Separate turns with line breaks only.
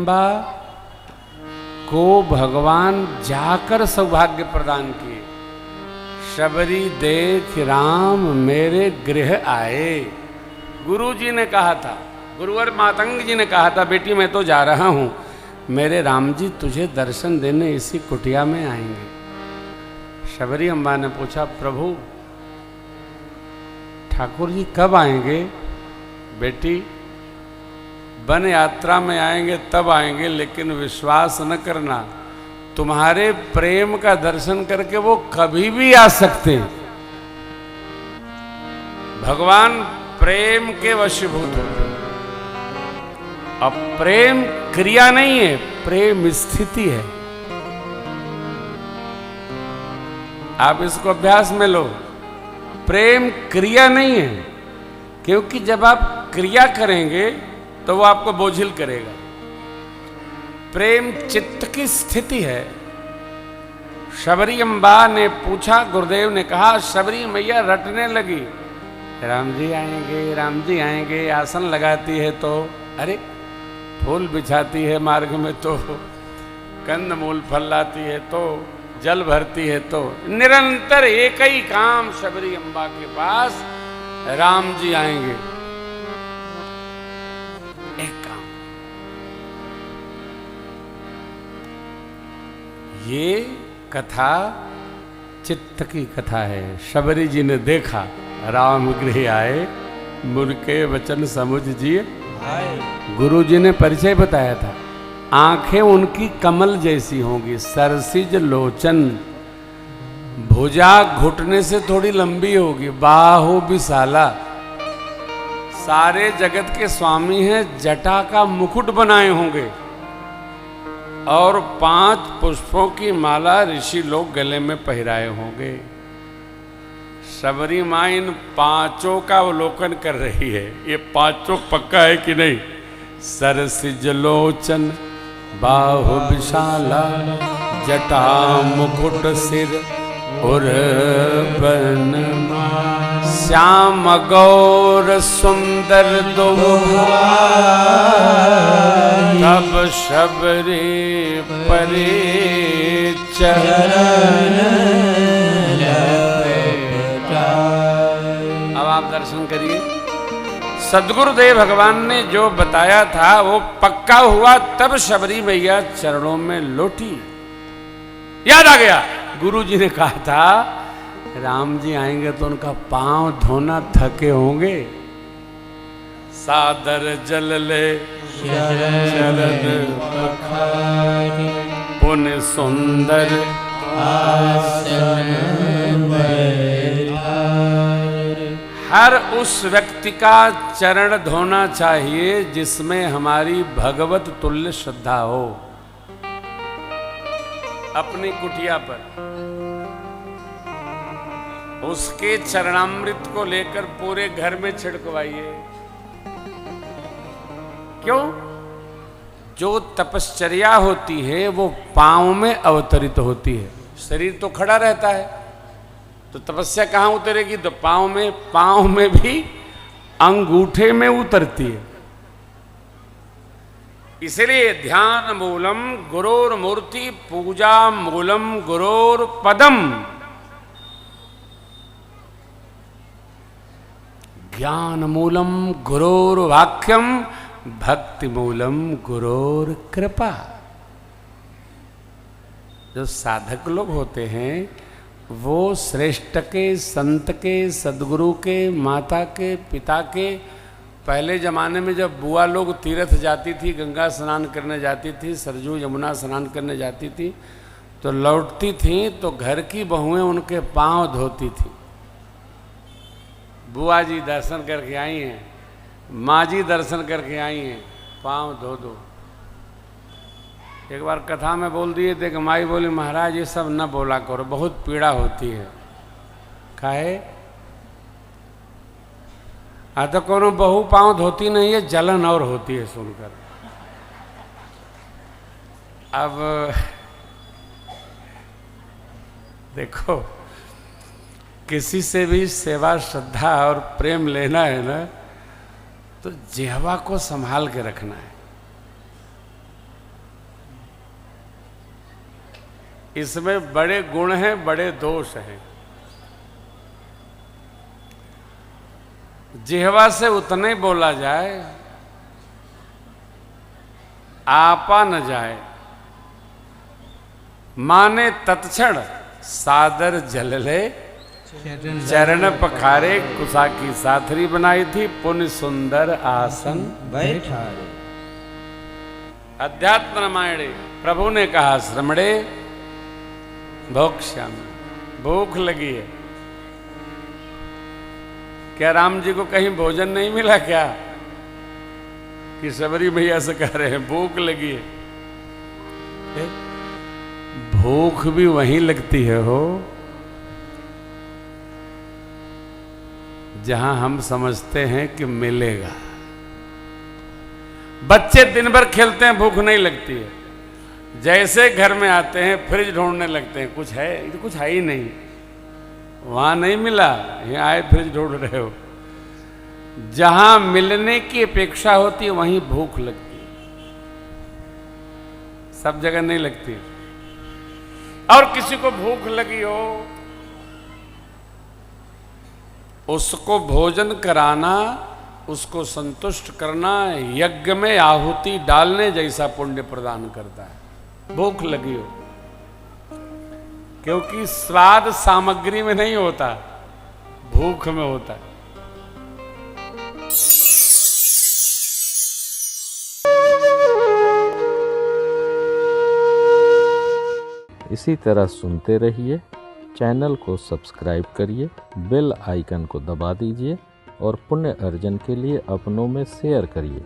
अम्बा को भगवान जाकर सौभाग्य प्रदान किए। शबरी देख राम मेरे गृह आए। गुरु जी ने कहा था, गुरुवर मातंग जी ने कहा था, बेटी मैं तो जा रहा हूं, मेरे राम जी तुझे दर्शन देने इसी कुटिया में आएंगे। शबरी अम्बा ने पूछा, प्रभु ठाकुर जी कब आएंगे? बेटी वन यात्रा में आएंगे तब आएंगे, लेकिन विश्वास न करना, तुम्हारे प्रेम का दर्शन करके वो कभी भी आ सकते हैं। भगवान प्रेम के वशीभूत होते हैं। अब प्रेम क्रिया नहीं है, प्रेम स्थिति है। आप इसको अभ्यास में लो। प्रेम क्रिया नहीं है, क्योंकि जब आप क्रिया करेंगे तो वो आपको बोझिल करेगा। प्रेम चित्त की स्थिति है। शबरी अम्बा ने पूछा, गुरुदेव ने कहा, शबरी मैया रटने लगी, राम जी आएंगे, राम जी आएंगे। आसन लगाती है तो, अरे फूल बिछाती है मार्ग में तो, कंद मूल फल लाती है तो, जल भरती है तो, निरंतर एक ही काम शबरी अम्बा के पास, राम जी आएंगे। एक काम। ये कथा चित्त की कथा है। शबरी जी ने देखा राम गृह आए, मुनके वचन समुझ जिए। गुरु जी ने परिचय बताया था। आंखें उनकी कमल जैसी होंगी, सरसिज लोचन, भुजा घुटने से थोड़ी लंबी होगी, बाहु विशाला। सारे जगत के स्वामी हैं, जटा का मुकुट बनाए होंगे और 5 पुष्पों की माला ऋषि लोग गले में पहराए होंगे। शबरी मां इन 5 का अवलोकन कर रही है। ये 5 पक्का है कि नहीं? सरसिज लोचन, बाहु विशाला, जटा मुकुट सिर उर्बन, श्याम गौर सुंदर दो, तब शबरी परे चरण। अब आप दर्शन करिए। सद्गुरुदेव भगवान ने जो बताया था वो पक्का हुआ। तब शबरी मैया चरणों में लोटी। याद आ गया, गुरु जी ने कहा था राम जी आएंगे तो उनका पांव धोना थके होंगे। सादर जल ले शरण पखारी, पुन सुंदर आसन बैठार। हर उस व्यक्ति का चरण धोना चाहिए जिसमें हमारी भगवत तुल्य श्रद्धा हो। अपनी कुटिया पर उसके चरणामृत को लेकर पूरे घर में छिड़कवाइए। क्यों? जो तपश्चर्या होती है वो पांव में अवतरित होती है। शरीर तो खड़ा रहता है, तो तपस्या कहां उतरेगी? तो पांव में। पांव में भी अंगूठे में उतरती है। इसलिए ध्यान मूलम गुरोर मूर्ति, पूजा मूलम गुरोर पदम, ज्ञान मूलम गुरोर वाक्यम, भक्ति मूलम गुरोर कृपा। जो साधक लोग होते हैं वो श्रेष्ठ के, संत के, सदगुरु के, माता के, पिता के। पहले ज़माने में जब बुआ लोग तीर्थ जाती थी, गंगा स्नान करने जाती थी, सरजू यमुना स्नान करने जाती थी, तो लौटती थी तो घर की बहुएं उनके पांव धोती थी। बुआ जी दर्शन करके आई हैं, माँ जी दर्शन करके आई हैं, पांव धो दो। एक बार कथा में बोल दिए थे कि माई बोली, महाराज ये सब न बोला करो, बहुत पीड़ा होती है। काहे? तो कोनो बहू पांव धोती नहीं है, जलन और होती है सुनकर। अब देखो, किसी से भी सेवा, श्रद्धा और प्रेम लेना है ना, तो जिह्वा को संभाल के रखना है। इसमें बड़े गुण हैं, बड़े दोष हैं। जिह्वा से उतने बोला जाए, आपा न जाए, माने तत्क्षण सादर जल ले, चरण पखारे, कुसा की साथरी बनाई थी, पुण्य सुंदर आसन बैठारे। अध्यात्म रामायणे प्रभु ने कहा, श्रमणे भोक्ष्यामि, भूख लगी है। क्या राम जी को कहीं भोजन नहीं मिला क्या, कि सबरी भैया से कह रहे हैं भूख लगी है? भूख भी वहीं लगती है हो जहां हम समझते हैं कि मिलेगा। बच्चे दिन भर खेलते हैं, भूख नहीं लगती है। जैसे घर में आते हैं फ्रिज ढूंढने लगते हैं, कुछ है? तो कुछ है ही नहीं, वहां नहीं मिला, यहाँ आए फ्रिज ढूंढ रहे हो। जहां मिलने की अपेक्षा होती है वहीं भूख लगती है, सब जगह नहीं लगती। और किसी को भूख लगी हो, उसको भोजन कराना, उसको संतुष्ट करना यज्ञ में आहुति डालने जैसा पुण्य प्रदान करता है। भूख लगी हो, क्योंकि स्वाद सामग्री में नहीं होता, भूख में होता है।
इसी तरह सुनते रहिए, चैनल को सब्सक्राइब करिए, बेल आइकन को दबा दीजिए और पुण्य अर्जन के लिए अपनों में शेयर करिए।